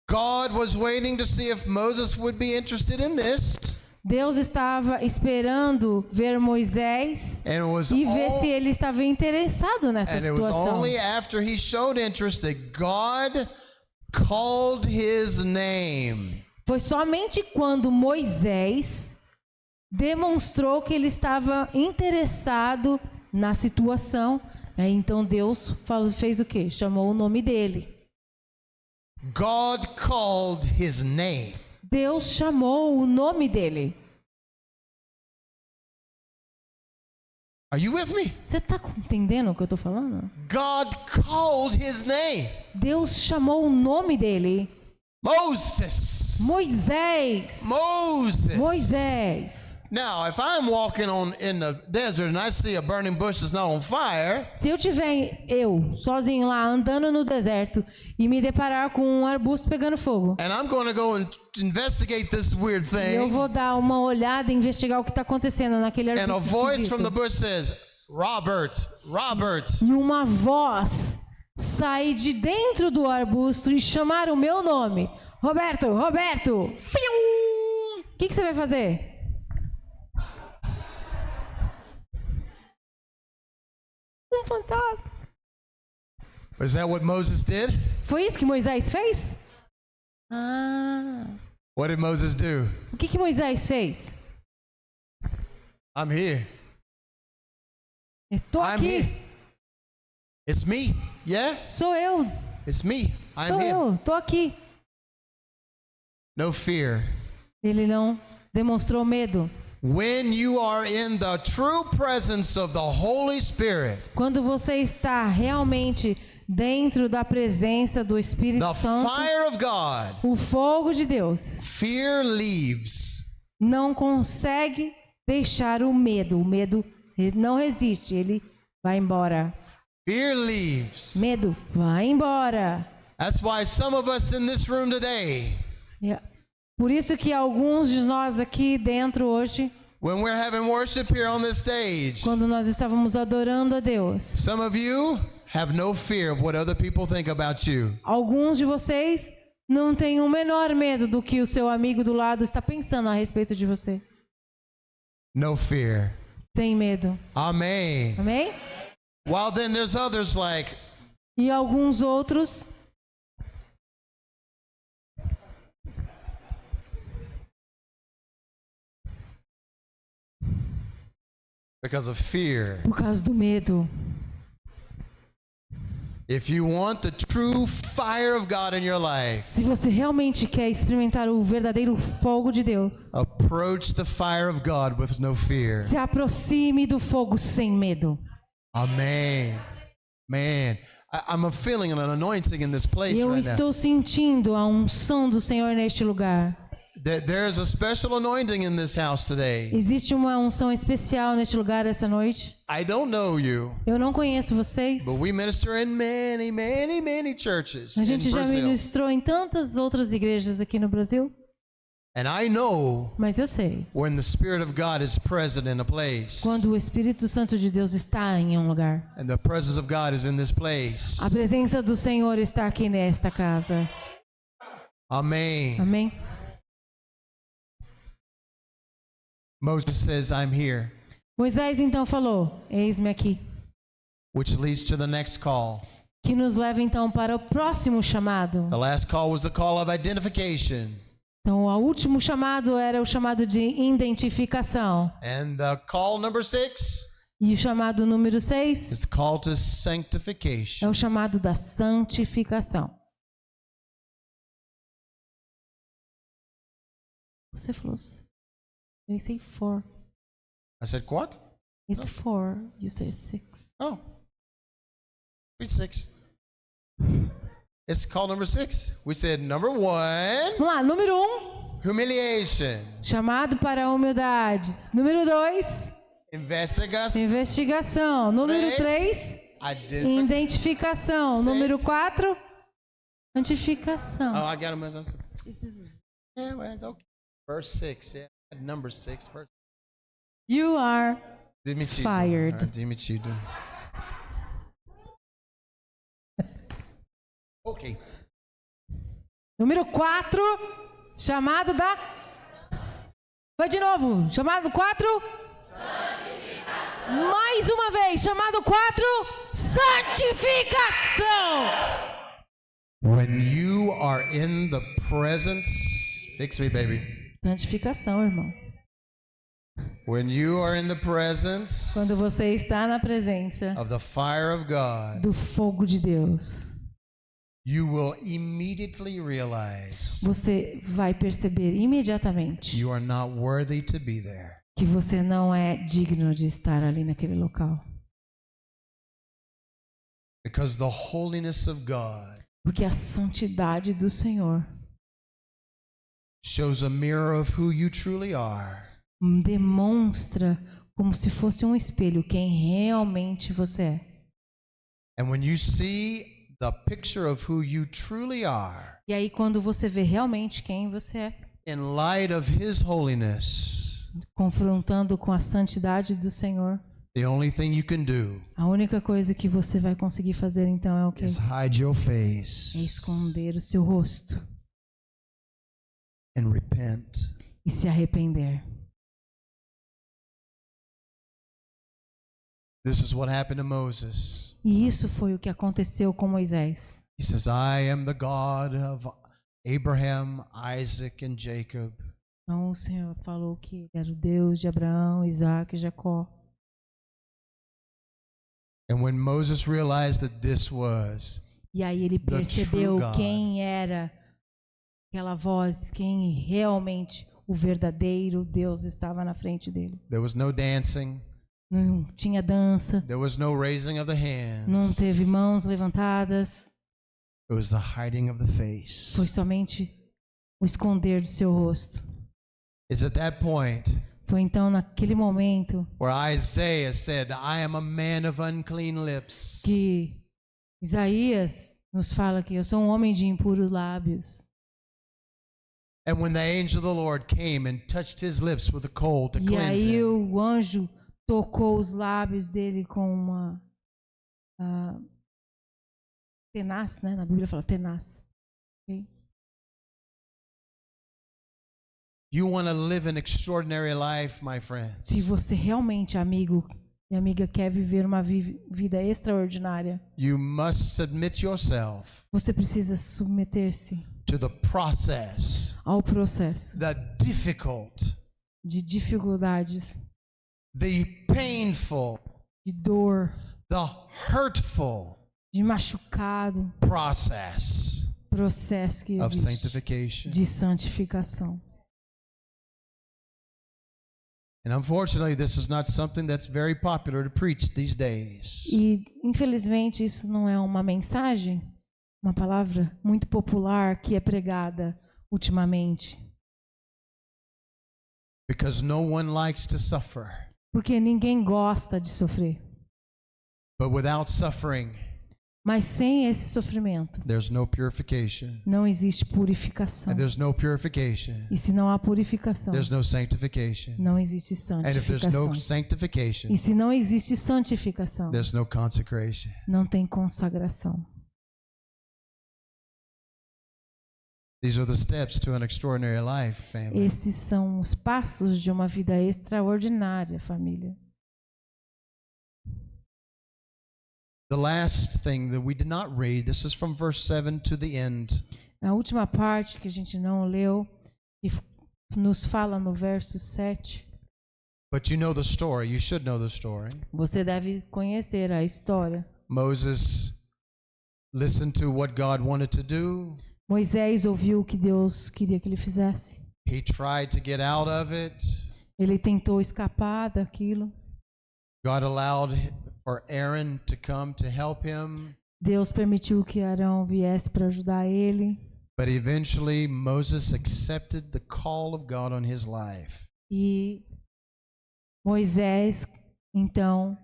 God was waiting to see if Moses would be interested in this. Deus estava esperando ver Moisés And it was e ver se ele estava interessado nessa And it was situação. only after he showed interest that God called his name. Foi somente quando Moisés demonstrou que ele estava interessado na situação, então Deus fez o quê? Chamou o nome dele. God called his name. Deus chamou o nome dele. Are you with me? Você está entendendo o que eu estou falando? God called his name. Deus chamou o nome dele. Moses. Moisés. Moses. Moisés. Now, if I'm walking in the desert and I see a burning bush that's not on fire, Se eu tiver sozinho lá andando no deserto e me deparar com um arbusto pegando fogo, and I'm going to go and investigate this weird eu thing, vou dar uma olhada e investigar o que está acontecendo naquele and a arbusto voice from the esquisito. bush says, Robert, Robert. E uma voz sai de dentro do arbusto e chamar o meu nome. Roberto, Roberto. O que você vai fazer? Um fantasma. Is that what Moses did? Foi isso que Moisés fez? Ah. What did Moses do? O que Moisés fez? I'm here. Estou I'm aqui. here. It's me. Yeah? Sou eu. It's me. I'm Sou here. eu. Estou aqui. No fear. Ele não demonstrou medo. When you are in the true presence of the Holy Spirit, Quando você está realmente dentro da presença do Espírito the Santo, fire of God, o fogo de Deus fear leaves. não consegue deixar o medo. O medo não resiste, ele vai embora. Fear leaves. Medo, vai embora. That's why some of us in this room today, Por isso que alguns de nós aqui dentro hoje, when we're having worship here on this stage, quando nós estávamos adorando a Deus, some of you have no fear of what other people think about you. alguns de vocês não têm o menor medo do que o seu amigo do lado está pensando a respeito de você. No fear. Sem medo. Amen. Amém? While then there's others like, E alguns outros because of fear. por causa do medo. If you want the true fire of God in your life, Se você realmente quer experimentar o verdadeiro fogo de Deus, approach the fire of God with no fear. se aproxime do fogo sem medo. Amen. Man, I'm feeling an anointing in this place Eu right now. estou sentindo a unção do Senhor neste lugar. There's a special anointing in this house today. Existe uma unção especial neste lugar essa noite. I don't know you, Eu não conheço vocês. but we minister in many, many, many churches A in gente já Brazil. ministrou em tantas outras igrejas aqui no Brasil, And I know mas eu sei, when the Spirit of God is present in a place, quando o Espírito Santo de Deus está em um lugar, and the presence of God is in this place. a presença do Senhor está aqui nesta casa. Amen. Amém? Moses says, I'm here, Moisés então falou: eis-me aqui. which leads to the next call. Que nos leva então para o próximo chamado. The last call was the call of identification. Então, o último chamado era o chamado de identificação. And the call number 6 E o chamado número 6 is call to é sanctification. o chamado da santificação. Você falou. They say 4. I said, what? It's 4. You say 6. Oh, read 6. It's call number 6. We said number 1, Vamos lá, número 1, humiliation. chamado para a humildade. Número 2, Investigation. investigação. Número 3, Identification. identificação. Seis. Número 4, santificação. Oh, I got him. Yeah, well, it's okay. Verse 6. Yeah, number 6. Verse. You are Demitido. Fired. Demitido. Ok. Número 4, chamado da... Vai de novo. Chamado 4. Santificação. Mais uma vez. Chamado 4. Santificação. When you are in the presence, fix me, baby. Santificação, irmão. When you are in the presence Quando você está na presença of the fire of God, do fogo de Deus, you will immediately realize você vai perceber imediatamente you are not worthy to be there. que você não é digno de estar ali naquele local. Because the holiness of God Porque a santidade do Senhor shows a mirror of who you truly are. demonstra como se fosse um espelho quem realmente você é. And when you see the picture of who you truly are E aí quando você vê realmente quem você é, in light of His holiness, confrontando com a santidade do Senhor, the only thing you can do a única coisa que você vai conseguir fazer então é o quê? is hide your É face esconder o seu rosto and repent. e se arrepender. This is what happened to Moses. E isso foi o que aconteceu com Moisés. He says, I am the God of Abraham, Isaac, and Jacob. Então o Senhor falou que ele era o Deus de Abraão, Isaac e Jacó. And when Moses realized that this was E aí ele The percebeu true God. quem era aquela voz, quem realmente o verdadeiro Deus estava na frente dele. there was no dancing, Não tinha dança, there was no raising of the hands, não teve mãos levantadas, it was the hiding of the face. foi somente o esconder do seu rosto. It's at that point Foi então naquele momento where Isaiah said, I am a man of unclean lips. que Isaías nos fala que eu sou um homem de impuros lábios. And when the angel of the Lord came and touched his lips with a coal to E cleanse aí him, o anjo tocou os lábios dele com uma tenaz, né? Na Bíblia fala tenaz. Okay? you want to live an extraordinary life, my friends. Se você realmente, amigo e amiga, quer viver uma vida extraordinária, You must submit yourself você precisa submeter-se to the process, ao processo the difficult, de dificuldades, the painful, de dor, the hurtful de machucado, process processo que of existe sanctification. de santificação. And unfortunately, this is not something that's very popular to preach these days. E, infelizmente, isso não é uma mensagem, uma palavra muito popular que é pregada ultimamente. Because no one likes to suffer. Porque ninguém gosta de sofrer. But without suffering, Mas sem esse sofrimento, there's no purification. não existe purificação. And there's no purification, E se não há purificação, there's no sanctification. não existe And if there's no santificação. sanctification, E se não existe santificação, there's no consecration. não tem consagração. These are the steps to an extraordinary life, family. Esses são os passos de uma vida extraordinária, família. The last thing that we did not read, this is from verse 7 to the end. A última parte que a gente não leu, e nos fala no verso 7. But you know the story. You should know the story. Você deve conhecer a história. Moses listened to what God wanted to do. Moisés ouviu o que Deus queria que ele fizesse. He tried to get out of it. Ele tentou escapar daquilo. God allowed for Aaron to come to help him. Deus permitiu que Arão viesse para ajudar ele. But eventually Moses accepted the call of God on his life. E Moisés, então,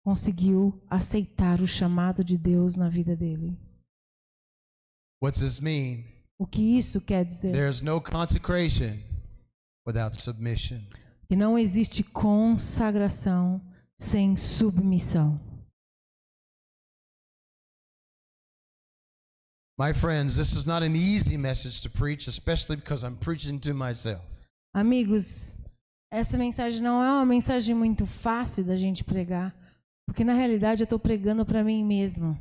conseguiu aceitar o chamado de Deus na vida dele. What does this mean? O que isso quer dizer? There's no consecration without submission. Que não existe consagração sem submissão. My friends, this is not an easy message to preach, especially because I'm preaching to myself. Amigos, essa mensagem não é uma mensagem muito fácil da gente pregar, porque na realidade eu estou pregando para mim mesmo.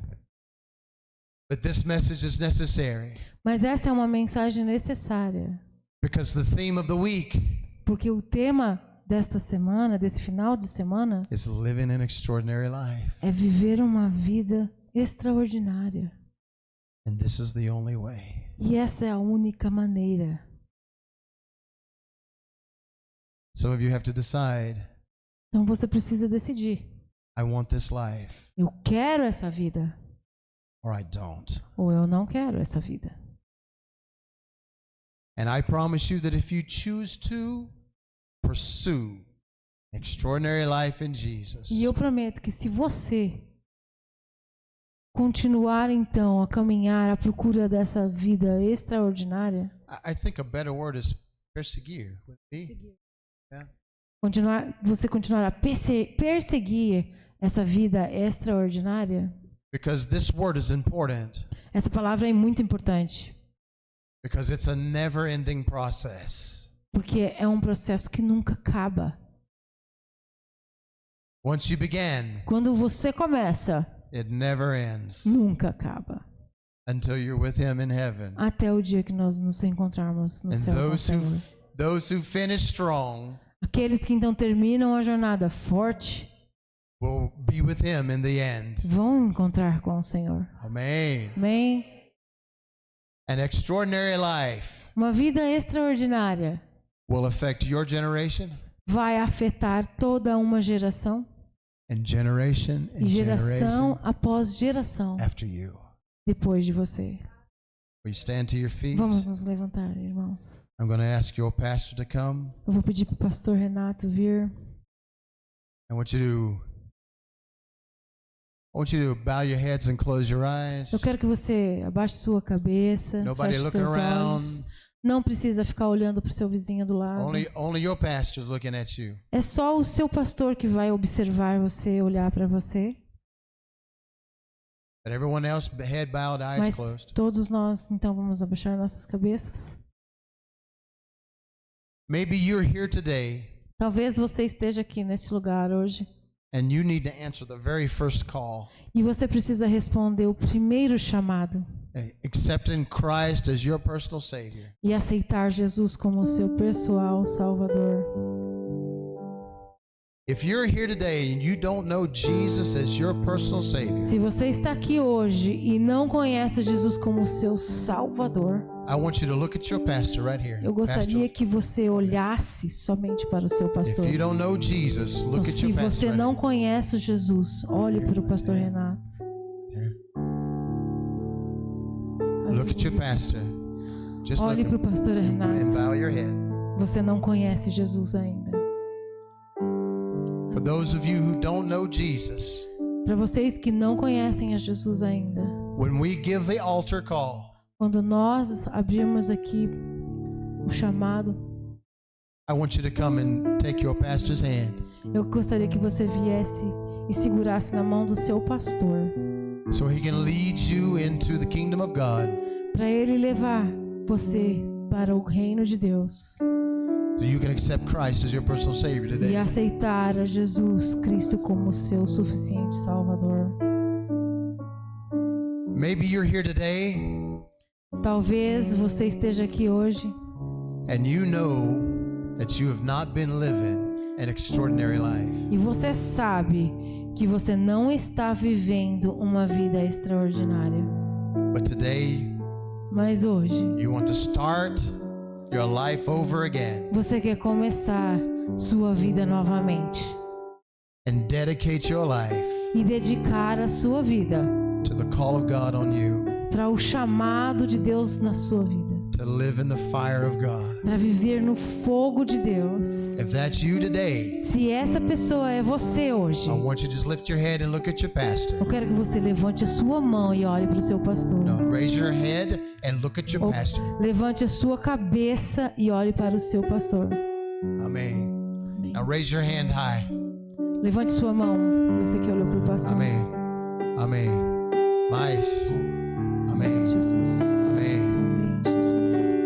But this message is necessary Mas essa é uma mensagem necessária, because the theme of the week porque o tema desta semana, desse final de semana, is living an extraordinary life. é viver uma vida extraordinária. And this is the only way. E essa é a única maneira. Some of you have to decide, Então você precisa decidir. I want this life Eu quero essa vida or I don't. ou eu não quero essa vida. And I promise you that if you choose to pursue extraordinary life in Jesus, E eu prometo que se você continuar então a caminhar à procura dessa vida extraordinária, I think a better word is perseguir. Would it be? Yeah. você continuar a perseguir essa vida extraordinária, Because this word is important. essa palavra é muito importante, Because it's a never-ending process. porque é um processo que nunca acaba. Once you began, Quando você começa, it never ends nunca acaba. until you're with Him in heaven. Até o dia que nós nos encontrarmos no And céu com o Senhor. those who finish strong Aqueles que então terminam a jornada forte will be with Him in the end. vão encontrar com o Senhor. Amen. Amém? An extraordinary life Uma vida extraordinária will affect your generation vai afetar toda uma geração and generation e and geração generation após geração after you. depois de você. Will you stand to your feet? Vamos nos levantar, irmãos. I'm going to ask your pastor to come. Eu vou pedir para o pastor Renato vir. I want you to bow your heads and close your eyes. Eu quero que você abaixe sua cabeça, Nobody feche looking seus around. olhos. Não precisa ficar olhando para o seu vizinho do lado. Only your pastor looking at you. É só o seu pastor que vai observar você, olhar para você. But everyone else, head bowed, eyes Mas closed. todos nós, então, vamos abaixar nossas cabeças. Maybe you're here today Talvez você esteja aqui nesse lugar hoje and you need to answer the very first call. e você precisa responder o primeiro chamado Accepting Christ as your personal Savior. e aceitar Jesus como o seu pessoal Salvador. If you're here today and you don't know Jesus as your personal Savior, Se você está aqui hoje e não conhece Jesus como seu Salvador, I want you to look at your pastor right here. eu gostaria que você olhasse somente para o seu pastor. If you don't know Jesus, Então, look at se your pastor. você right não here. conhece o Jesus, olhe para o pastor Renato. Look at your pastor. Just look Olhe at para o pastor him and Renato. bow your head. Você não conhece Jesus ainda. For those of you who don't know Jesus, Para vocês que não conhecem a Jesus ainda, when we give the altar call, quando nós abrirmos aqui o chamado, I want you to come and take your pastor's hand eu gostaria que você viesse e segurasse na mão do seu pastor, so he can lead you into the kingdom of God, para ele levar você para o reino de Deus so you can accept Christ as your personal Savior e today. aceitar a Jesus Cristo como seu suficiente Salvador. Maybe you're here today Talvez você esteja aqui hoje and you know that you have not been living an extraordinary life. e você sabe que você não está vivendo uma vida extraordinária. But today Mas hoje you want to start your life over again você quer começar sua vida novamente and dedicate your life e dedicar a sua vida to the call of God on you para o chamado de Deus na sua vida, to live in the fire of God. para viver no fogo de Deus. If that's you today, Se essa pessoa é você hoje, I want you to just lift your head and look at your pastor. eu quero que você levante a sua mão e olhe para o seu pastor. No, raise your head and look at your Ou pastor. levante a sua cabeça e olhe para o seu pastor. Amen. Amém. Now raise your hand high. Levante sua mão, você que olhou para o pastor. Amém. Amém. Mais. Amém. Jesus. Amém. Amém, Jesus.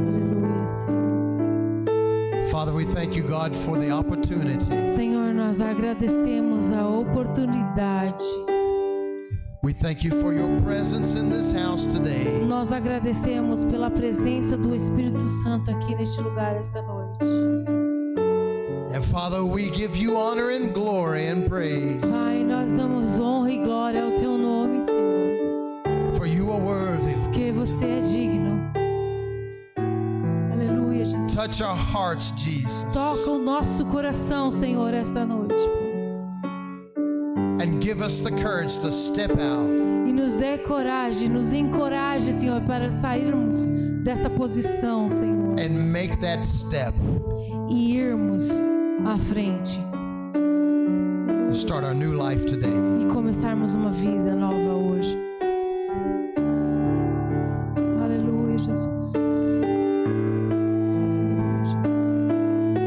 Aleluia, Senhor. Father, we thank you, God, for the opportunity. Senhor, nós agradecemos a oportunidade. We thank you for your presence in this house today. Nós agradecemos pela presença do Espírito Santo aqui neste lugar esta noite. And Father, we give you honor and glory and praise. Pai, nós damos honra e glória ao teu nome, Senhor, For you are worthy. porque você é digno. Aleluia, Jesus. Touch our hearts, Jesus. Toca o nosso coração, Senhor, esta noite, Pai. And give us the courage to step out E nos dê coragem, nos encoraje, Senhor, para sairmos desta posição, Senhor, and make that step. e irmos à frente Start our new life today. e começarmos uma vida nova hoje. Aleluia, Jesus. Aleluia, Jesus.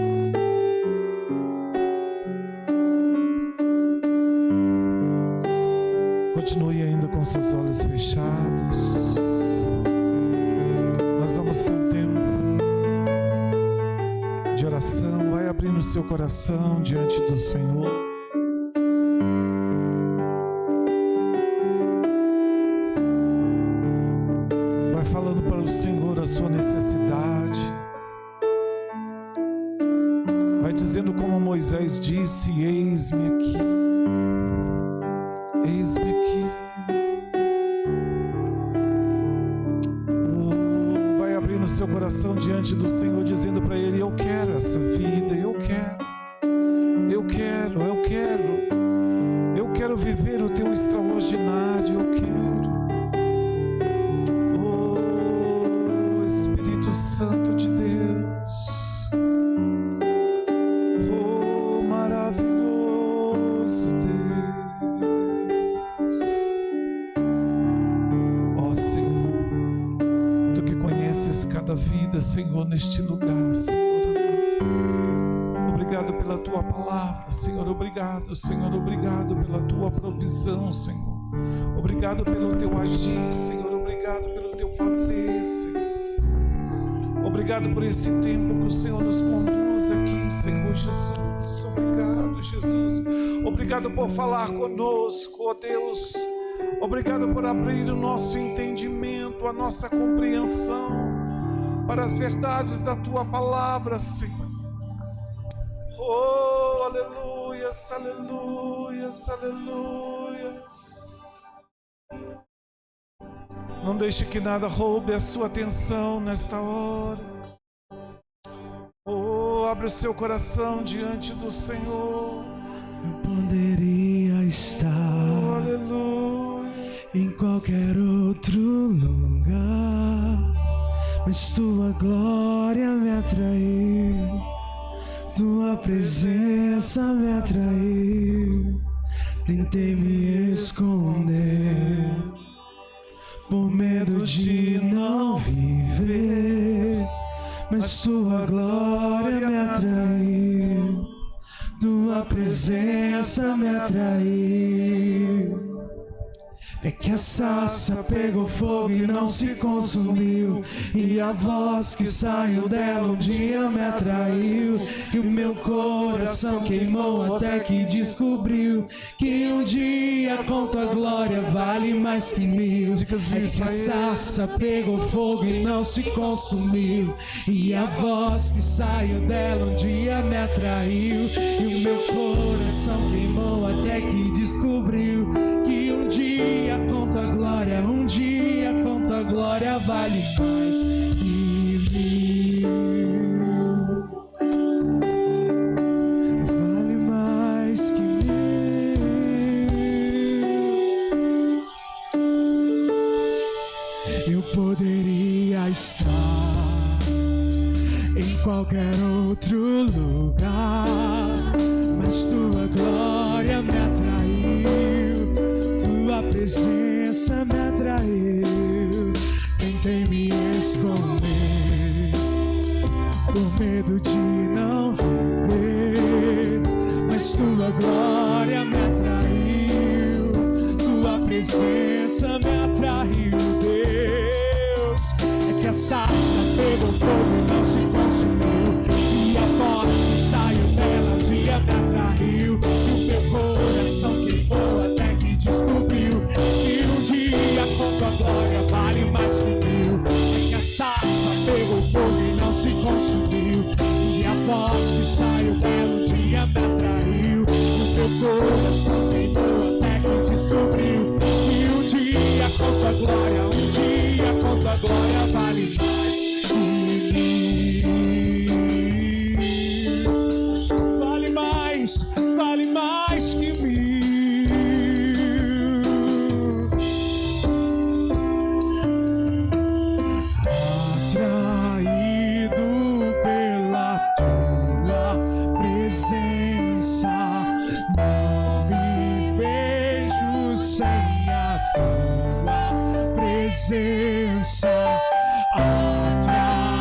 Continue ainda com seus olhos fechados. Nós vamos ter um tempo de oração. Vai abrindo seu coração diante do Senhor. Vai falando para o Senhor a sua necessidade. Vai dizendo como Moisés disse: eis-me aqui. Eis-me aqui. Oh, vai abrindo seu coração diante do Senhor, dizendo para Ele: eu quero essa vida, eu quero. Eu quero viver o Teu extraordinário, eu quero. Oh, Espírito Santo de Deus. Oh, maravilhoso Deus. Ó Senhor, Tu que conheces cada vida, Senhor, neste lugar, Senhor. Obrigado pela Tua palavra, Senhor. Obrigado, Senhor. Obrigado pela Tua provisão, Senhor. Obrigado pelo Teu agir, Senhor. Obrigado pelo Teu fazer, Senhor. Obrigado por esse tempo que o Senhor nos conduz aqui, Senhor Jesus. Obrigado, Jesus. Obrigado por falar conosco, ó Deus. Obrigado por abrir o nosso entendimento, a nossa compreensão para as verdades da Tua palavra, Senhor. Oh, aleluias, aleluias, aleluias. Não deixe que nada roube a sua atenção nesta hora. Oh, abre o seu coração diante do Senhor. Eu poderia estar em qualquer outro lugar, mas tua glória me atraiu, tua presença me atraiu. Tentei me esconder por medo de não viver, mas tua glória me atraiu, tua presença me atraiu. É que a sarça pegou fogo e não se consumiu, e a voz que saiu dela um dia me atraiu, e o meu coração queimou até que descobriu que um dia com tua glória vale mais que mil. É que a sarça pegou fogo e não se consumiu, e a voz que saiu dela um dia me atraiu, e o meu coração queimou até que descobriu que um dia com tua glória, um dia com tua glória vale mais que mil. Vale mais que mil. Eu poderia estar em qualquer outro lugar, mas tua glória me atraiu, tua presença me atraiu. Tentei me esconder por medo de não viver, mas tua glória me atraiu, tua presença me atraiu. Deus, é que a sarça pegou fogo e não se consumiu, e a voz que saiu dela um dia me atraiu, e o meu coração queimou até que descobriu que um dia com tua glória vale mais que mil. É que a sarça pegou fogo e não se consumiu, e a voz que saiu dela um dia me atraiu, e o meu coração queimou até que descobriu que um dia com tua glória, um dia com tua glória vale mais que mil. Vale mais que mil. Presença atraído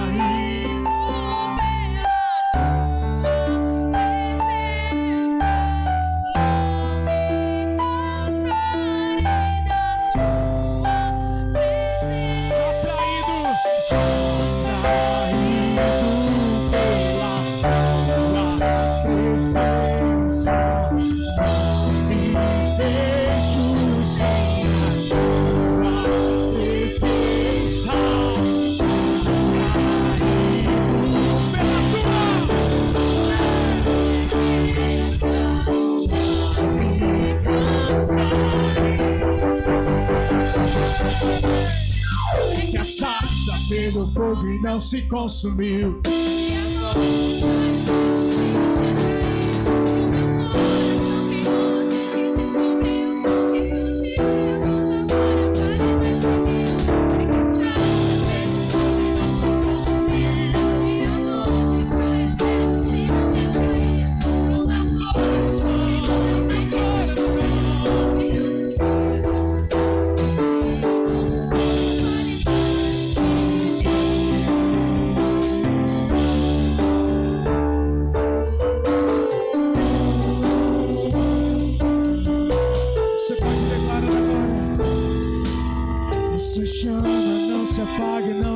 que a sarça pegou fogo e não se consumiu.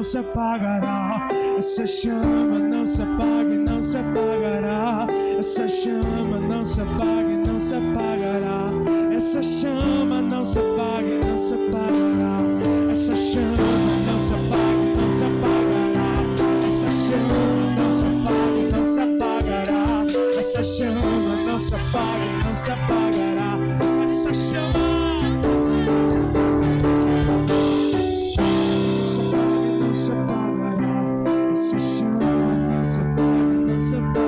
Se apagará, essa chama não se apaga e não se apagará, essa chama não se apaga e não se apagará, essa chama não se apaga e não se apagará, essa chama não se apaga e não se apagará, essa chama não se apaga e não se apagará, essa essa chama não se apaga e não se apagará. Essa chama não se apagará. Essa chama não se apaga e não se apagará.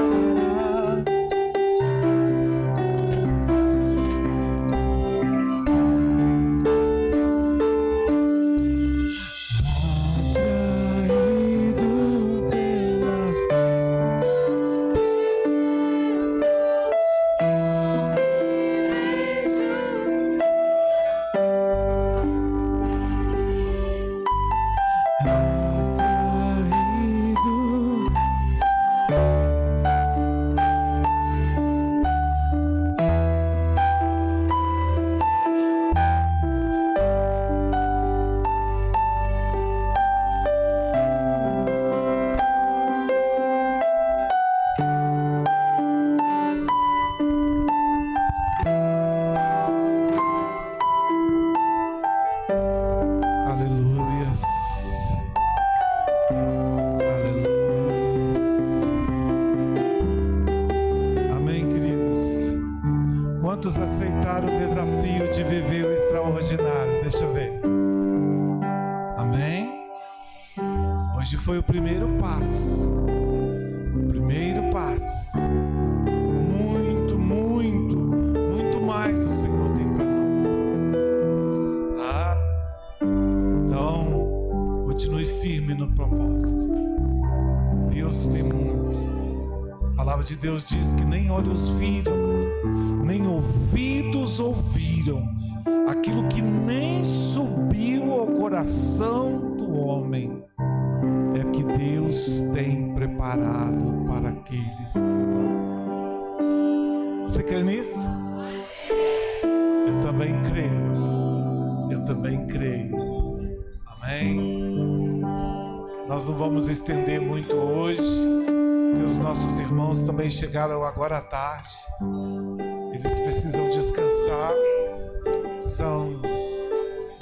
Quantos aceitaram o desafio de viver o extraordinário? Deixa eu ver. Amém? Hoje foi o primeiro passo. O primeiro passo. Muito, muito, muito mais o Senhor tem para nós. Tá? Então, continue firme no propósito. Deus tem muito. A palavra de Deus diz que nem olhos viram, nem ouvidos ouviram, aquilo que nem subiu ao coração do homem, é que Deus tem preparado para aqueles que amam. Você crê nisso? Eu também creio. Eu também creio. Amém? Nós não vamos estender muito hoje, porque os nossos irmãos também chegaram agora à tarde. Eles precisam descansar. São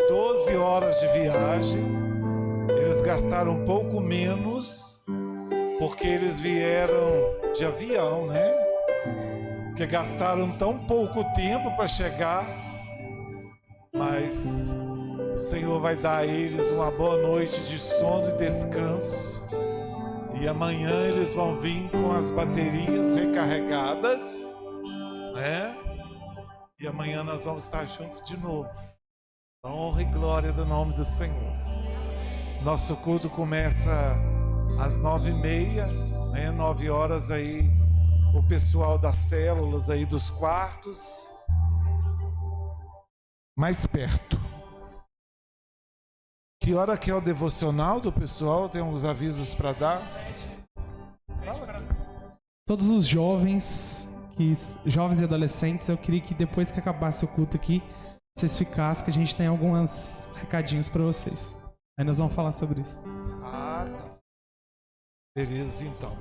12 horas de viagem. Eles gastaram um pouco menos, porque eles vieram de avião, né? Porque gastaram tão pouco tempo para chegar. Mas o Senhor vai dar a eles uma boa noite de sono e descanso. E amanhã eles vão vir com as baterias recarregadas, né? E amanhã nós vamos estar juntos de novo. Honra e glória do nome do Senhor. Nosso culto começa às 9h30, né? 9 horas aí, o pessoal das células aí dos quartos. Mais perto. Que hora que é o devocional do pessoal? Tem uns avisos para dar? Fala. Todos os jovens e adolescentes, eu queria que depois que acabasse o culto aqui, vocês ficassem, que a gente tem alguns recadinhos para vocês. Aí nós vamos falar sobre isso. Ah, tá. Beleza, então.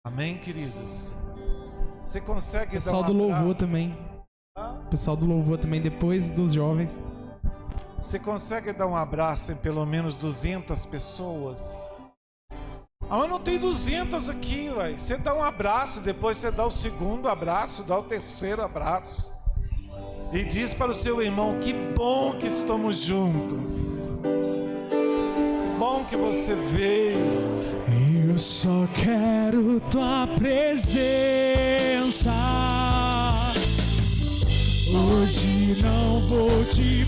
Amém, queridos? Você consegue pessoal dar do louvor também. Pessoal do louvor também, depois dos jovens. Você consegue dar um abraço em pelo menos 200 pessoas? Ah, mas não tem 200 aqui, ué. Você dá um abraço, depois você dá o segundo abraço, dá o terceiro abraço. E diz para o seu irmão, que bom que estamos juntos. Bom que você veio. Eu só quero tua presença. Hoje não vou te